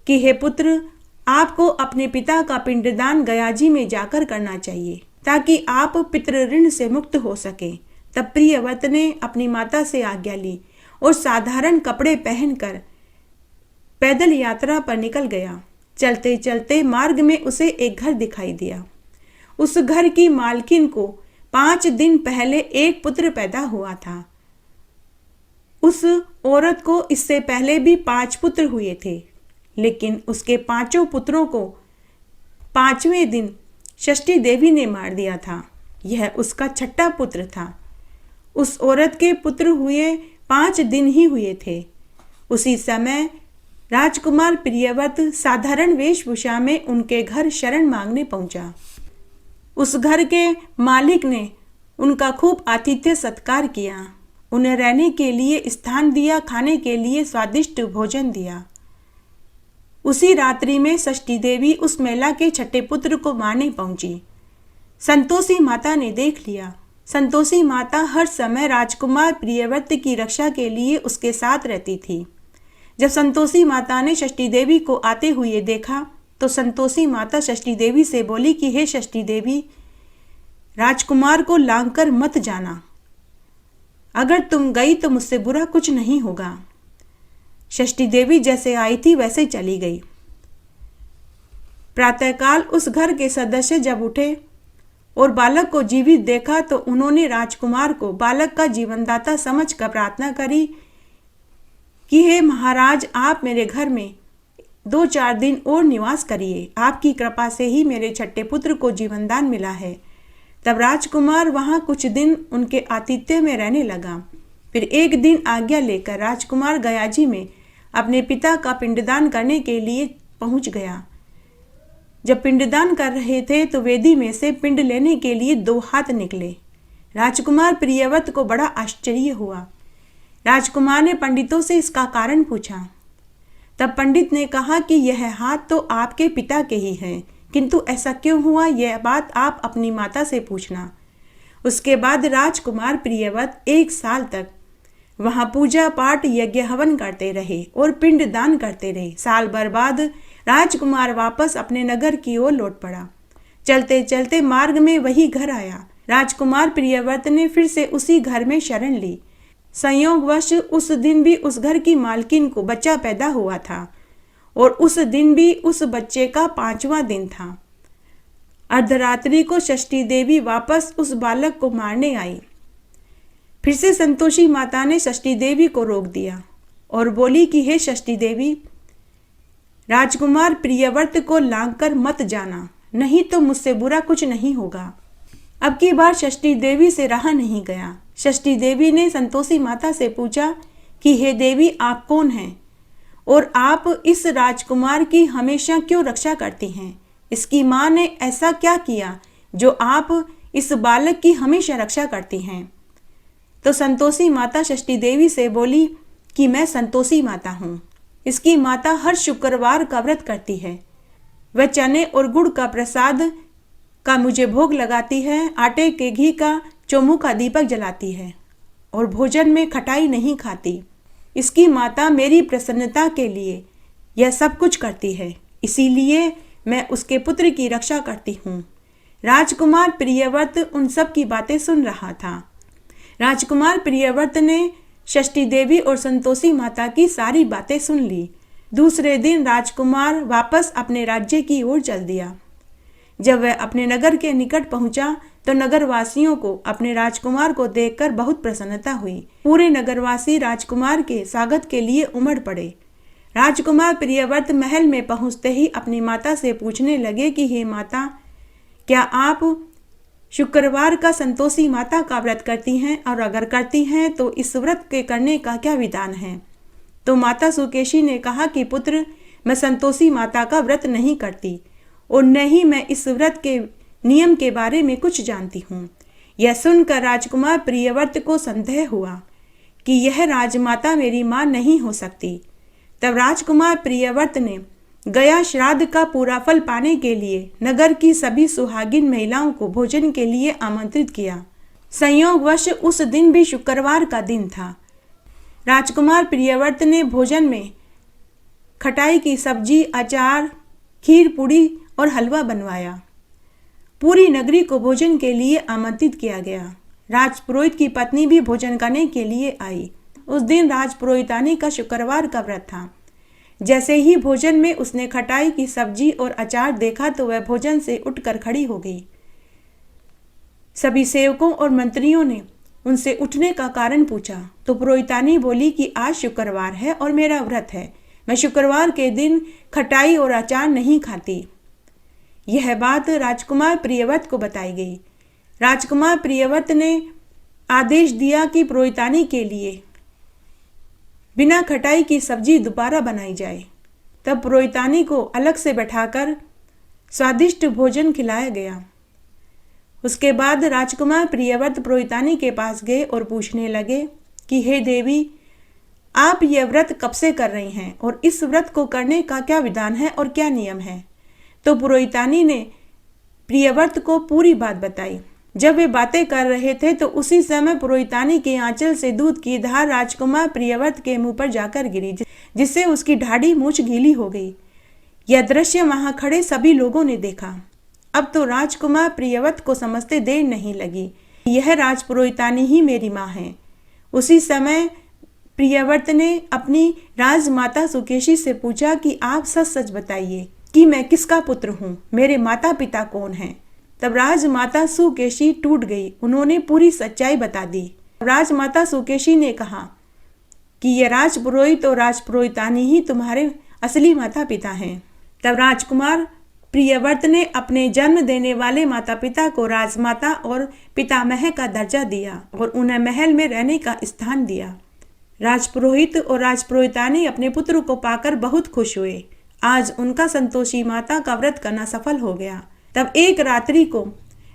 कि हे पुत्र, आपको अपने पिता का पिंडदान गयाजी में जाकर करना चाहिए ताकि आप पितृ ऋण से मुक्त हो सके। तब प्रियव्रत ने अपनी माता से आज्ञा ली और साधारण कपड़े पहनकर पैदल यात्रा पर निकल गया। चलते चलते मार्ग में उसे एक घर दिखाई दिया। उस घर की मालकिन को 5 दिन पहले एक पुत्र पैदा हुआ था। उस औरत को इससे पहले भी 5 पुत्र हुए थे, लेकिन उसके 5 पुत्रों को 5वें दिन षष्ठी देवी ने मार दिया था। यह उसका 6ठा पुत्र था। उस औरत के पुत्र हुए 5 दिन ही हुए थे। उसी समय राजकुमार प्रियव्रत साधारण वेशभूषा में उनके घर शरण मांगने पहुंचा। उस घर के मालिक ने उनका खूब आतिथ्य सत्कार किया, उन्हें रहने के लिए स्थान दिया, खाने के लिए स्वादिष्ट भोजन दिया। उसी रात्रि में षष्ठी देवी उस महिला के 6ठे पुत्र को मारने पहुंची। संतोषी माता ने देख लिया। संतोषी माता हर समय राजकुमार प्रियव्रत की रक्षा के लिए उसके साथ रहती थी। जब संतोषी माता ने षष्ठी देवी को आते हुए देखा तो संतोषी माता षष्ठी देवी से बोली कि हे षष्ठी देवी, राजकुमार को लांघकर मत जाना। अगर तुम गई तो मुझसे बुरा कुछ नहीं होगा। षष्ठी देवी जैसे आई थी वैसे चली गई। प्रातःकाल उस घर के सदस्य जब उठे और बालक को जीवित देखा तो उन्होंने राजकुमार को बालक का जीवनदाता समझकर प्रार्थना करी कि हे महाराज, आप मेरे घर में 2-4 दिन और निवास करिए। आपकी कृपा से ही मेरे 6ठे पुत्र को जीवनदान मिला है। तब राजकुमार वहां कुछ दिन उनके आतिथ्य में रहने लगा। फिर एक दिन आज्ञा लेकर राजकुमार गयाजी में अपने पिता का पिंडदान करने के लिए पहुंच गया। जब पिंडदान कर रहे थे तो वेदी में से पिंड लेने के लिए 2 हाथ निकले। राजकुमार प्रियव्रत को बड़ा आश्चर्य हुआ। राजकुमार ने पंडितों से इसका कारण पूछा। तब पंडित ने कहा कि यह हाथ तो आपके पिता के ही हैं, किंतु ऐसा क्यों हुआ, यह बात आप अपनी माता से पूछना। उसके बाद राजकुमार प्रियव्रत 1 साल तक वहां पूजा पाठ यज्ञ हवन करते रहे और पिंड दान करते रहे। साल भर बाद राजकुमार वापस अपने नगर की ओर लौट पड़ा। चलते चलते मार्ग में वही घर आया। राजकुमार प्रियव्रत ने फिर से उसी घर में शरण ली। संयोगवश उस दिन भी उस घर की मालकिन को बच्चा पैदा हुआ था और उस दिन भी उस बच्चे का 5वां दिन था। अर्धरात्रि को षष्ठी देवी वापस उस बालक को मारने आई। फिर से संतोषी माता ने षष्ठी देवी को रोक दिया और बोली कि हे षष्ठी देवी, राजकुमार प्रियव्रत को लांघकर मत जाना, नहीं तो मुझसे बुरा कुछ नहीं होगा। अब की बार षष्ठी देवी से रहा नहीं गया। षष्ठी देवी ने संतोषी माता से पूछा कि हे देवी, आप कौन हैं और आप इस राजकुमार की हमेशा क्यों रक्षा करती हैं? इसकी माँ ने ऐसा क्या किया जो आप इस बालक की हमेशा रक्षा करती हैं? तो संतोषी माता षष्ठी देवी से बोली कि मैं संतोषी माता हूँ। इसकी माता हर शुक्रवार का व्रत करती है। वह चने और गुड़ का प्रसाद का मुझे भोग लगाती है, आटे के घी का चौमुखा दीपक जलाती है और भोजन में खटाई नहीं खाती। इसकी माता मेरी प्रसन्नता के लिए यह सब कुछ करती है, इसीलिए मैं उसके पुत्र की रक्षा करती हूँ। राजकुमार प्रियव्रत उन सब की बातें सुन रहा था। राजकुमार प्रियव्रत ने षष्ठी देवी और संतोषी माता की सारी बातें सुन ली। दूसरे दिन राजकुमार वापस अपने राज्य की ओर चल दिया। जब वह अपने नगर के निकट पहुंचा तो नगरवासियों को अपने राजकुमार को देखकर बहुत प्रसन्नता हुई। पूरे नगरवासी राजकुमार के स्वागत के लिए उमड़ पड़े। राजकुमार प्रियव्रत महल में पहुंचते ही अपनी माता से पूछने लगे कि हे माता, क्या आप शुक्रवार का संतोषी माता का व्रत करती हैं, और अगर करती हैं तो इस व्रत के करने का क्या विधान है। तो माता सुकेशी ने कहा कि पुत्र, मैं संतोषी माता का व्रत नहीं करती और न ही मैं इस व्रत के नियम के बारे में कुछ जानती हूँ। यह सुनकर राजकुमार प्रियव्रत को संदेह हुआ कि यह राजमाता मेरी माँ नहीं हो सकती। तब राजकुमार प्रियव्रत ने गया श्राद्ध का पूरा फल पाने के लिए नगर की सभी सुहागिन महिलाओं को भोजन के लिए आमंत्रित किया। संयोगवश उस दिन भी शुक्रवार का दिन था। राजकुमार प्रियव्रत ने भोजन में खटाई की सब्जी, अचार, खीर पूड़ी और हलवा बनवाया। पूरी नगरी को भोजन के लिए आमंत्रित किया गया। राजपुरोहित की पत्नी भी भोजन करने के लिए आई। उस दिन राजपुरोहितानी का शुक्रवार का व्रत था। जैसे ही भोजन में उसने खटाई की सब्जी और अचार देखा तो वह भोजन से उठकर खड़ी हो गई। सभी सेवकों और मंत्रियों ने उनसे उठने का कारण पूछा तो पुरोहितानी बोली कि आज शुक्रवार है और मेरा व्रत है। मैं शुक्रवार के दिन खटाई और अचार नहीं खाती। यह बात राजकुमार प्रियव्रत को बताई गई। राजकुमार प्रियव्रत ने आदेश दिया कि पुरोहितानी के लिए बिना खटाई की सब्जी दोबारा बनाई जाए। तब पुरोहितानी को अलग से बैठाकर स्वादिष्ट भोजन खिलाया गया। उसके बाद राजकुमार प्रियव्रत पुरोहितानी के पास गए और पूछने लगे कि हे देवी, आप यह व्रत कब से कर रही हैं और इस व्रत को करने का क्या विधान है और क्या नियम है। तो पुरोहितानी ने प्रियव्रत को पूरी बात बताई। जब वे बातें कर रहे थे तो उसी समय पुरोहितानी के आंचल से दूध की धार राजकुमार प्रियव्रत के मुंह पर जाकर गिरी, जिससे उसकी ढाढ़ी मूंछ गीली हो गई। यह दृश्य वहां खड़े सभी लोगों ने देखा। अब तो राजकुमार प्रियव्रत को समझते देर नहीं लगी, यह राजपुरोहितानी ही मेरी माँ है। उसी समय प्रियव्रत ने अपनी राजमाता सुकेशी से पूछा कि आप सच सच बताइए कि मैं किसका पुत्र हूँ, मेरे माता पिता कौन हैं। तब राजमाता सुकेशी टूट गई। उन्होंने पूरी सच्चाई बता दी। राजमाता सुकेशी ने कहा कि ये राजपुरोहित और राजपुरोहितानी ही तुम्हारे असली माता पिता हैं। तब राजकुमार प्रियव्रत ने अपने जन्म देने वाले माता पिता को राजमाता और पितामह का दर्जा दिया और उन्हें महल में रहने का स्थान दिया। राजपुरोहित और राजपुरोहितानी अपने पुत्र को पाकर बहुत खुश हुए। आज उनका संतोषी माता का व्रत करना सफल हो गया। तब एक रात्रि को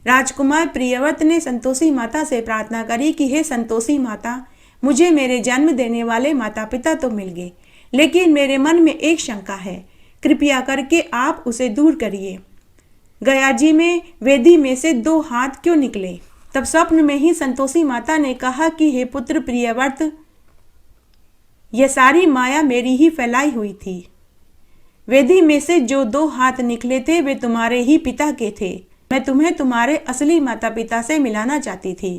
राजकुमार प्रियव्रत ने संतोषी माता से प्रार्थना करी कि हे संतोषी माता, मुझे मेरे जन्म देने वाले माता पिता तो मिल गए, लेकिन मेरे मन में एक शंका है, कृपया करके आप उसे दूर करिए। गया जी में वेदी में से 2 हाथ क्यों निकले। तब स्वप्न में ही संतोषी माता ने कहा कि हे पुत्र प्रियव्रत, यह सारी माया मेरी ही फैलाई हुई थी। वेदी में से जो 2 हाथ निकले थे वे तुम्हारे ही पिता के थे। मैं तुम्हें तुम्हारे असली माता पिता से मिलाना चाहती थी।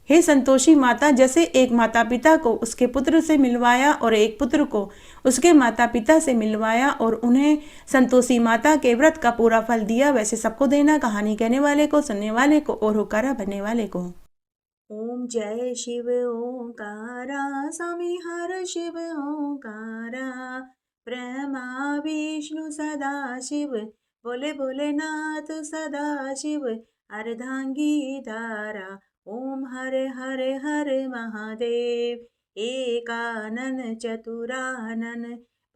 हे संतोषी माता, जैसे एक माता पिता को उसके पुत्र से मिलवाया और एक पुत्र को उसके माता पिता से मिलवाया और उन्हें संतोषी माता के व्रत का पूरा फल दिया, वैसे सबको देना, कहानी कहने वाले को, सुनने वाले को और होकारा भरने वाले को। ओम जय शिव ओंकारा, स्वामी हर शिव ओंकारा, ब्रह्मा विष्णु सदा शिव, बोले भोलेनाथ सदा शिव, अर्धांगी धारा, ओम हरे हरे हरे महादेव, एकानन चतुरानन,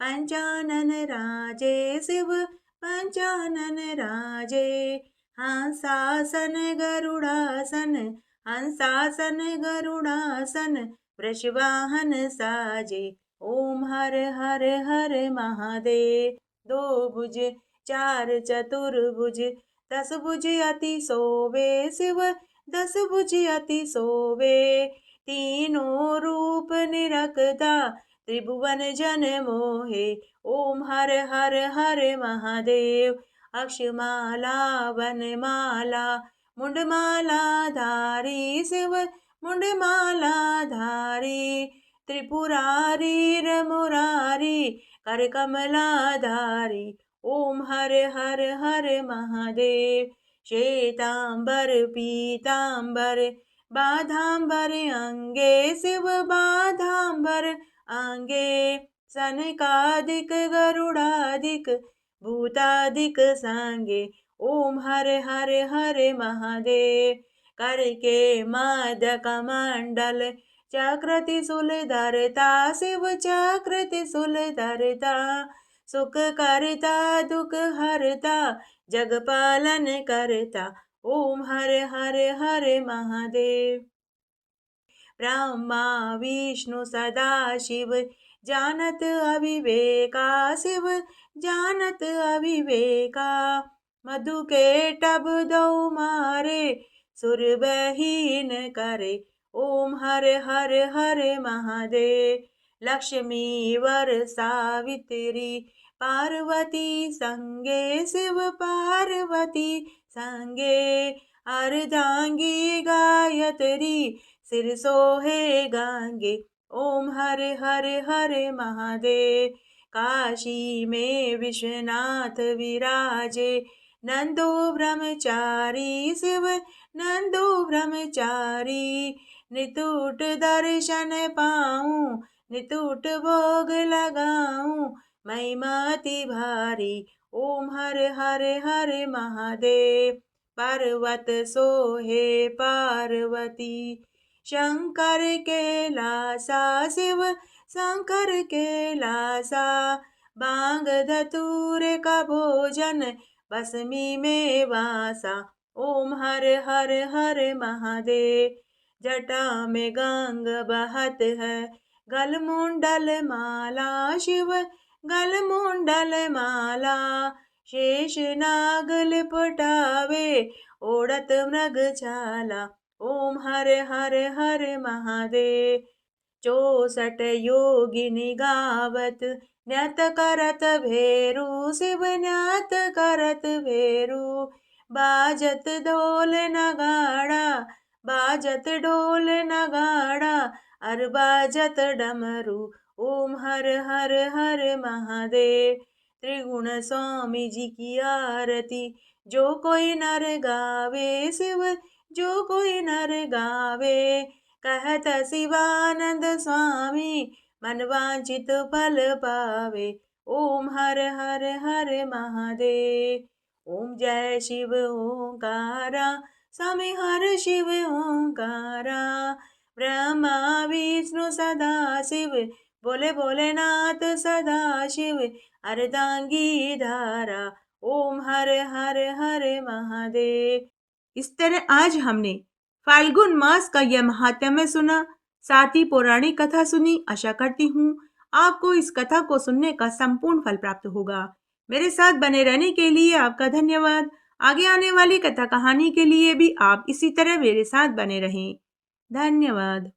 पंचानन राजे शिव, पंचानन राजे, हंसासन गरुड़ासन, हंसासन गरुड़ासन, वृषवाहन साजे, ओम हर हर हर महादेव। 2 भुज 4 चतुर्भुज, 10 भुज अति शोभे शिव, 10 भुज अति शोभे, तीनों रूप निरखता, त्रिभुवन जन मोहे, ओम हर हर हर महादेव। अक्षमाला वनमाला, मुंडमाला धारी शिव, मुंडमाला धारी, त्रिपुरारी रमुरारी, कर कमलाधारी, ओम हर हर हर महादेव। श्वेतांबर पीतांबर बाधांबर अंगे शिव बाधांबर अंगे सनकादिक गरुडादिक भूतादिक संगे ओम हरे हरे हरे महादेव। करके मदक मंडल चक्र त्रिशूल धरता शिव चक्र त्रिशूल धरता सुख करता दुख हरता जग पालन करता ओम हरे हरे हरे महादेव। ब्रह्मा विष्णु सदा शिव जानत अविवेका शिव जानत अविवेका मधु के टब दो मारे सुर बहीन करे ओम हरे हरे हरे महादेव। लक्ष्मी वर सावित्री पार्वती संगे शिव पार्वती संगे अर्धांगी गायत्री सिर सोहे गांगे ओम हरे हरे हरे महादेव। काशी में विश्वनाथ विराजे नंदो ब्रह्मचारी शिव नंदो ब्रह्मचारी नितुट दर्शन पाऊं नितुट भोग लगाऊं महिमाति भारी ओम हरे हरे हरे महादेव। पर्वत सोहे पार्वती शंकर के लासा शिव शंकर के लासा बांग धतूर का भोजन भस्मी में वासा ओम हरे हरे हरे महादेव। जटा में गंग बहत है गल मुंडल माला शिव गल मुंडल माला शेष नाग लिपटावे ओढ़त मृग छाला ओम हरे हरे हरे महादेव। 64 योगिनी गावत नृत करत भेरू शिव नृत करत भेरू बाजत ढोल नगाड़ा बाजत ढोल नगाड़ा अर बाजत डमरू ओम हर हर हर महादेव। त्रिगुण स्वामी जी की आरती जो कोई नर गावे शिव जो कोई नर गावे कहत शिवानंद स्वामी मन वांछित फल पावे ओम हर हर हर महादेव। ओम जय शिव ओंकारा स्वामी हर शिव ओंकारा ब्रह्मा विष्णु सदा शिव बोले भोलेनाथ सदा शिव अर्धांगी धारा ओम हरे हरे हरे महादेव। इस तरह आज हमने फाल्गुन मास का यह महात्म्य सुना, साथ ही पौराणिक कथा सुनी। आशा करती हूँ आपको इस कथा को सुनने का संपूर्ण फल प्राप्त होगा। मेरे साथ बने रहने के लिए आपका धन्यवाद। आगे आने वाली कथा कहानी के लिए भी आप इसी तरह मेरे साथ बने रहें। धन्यवाद।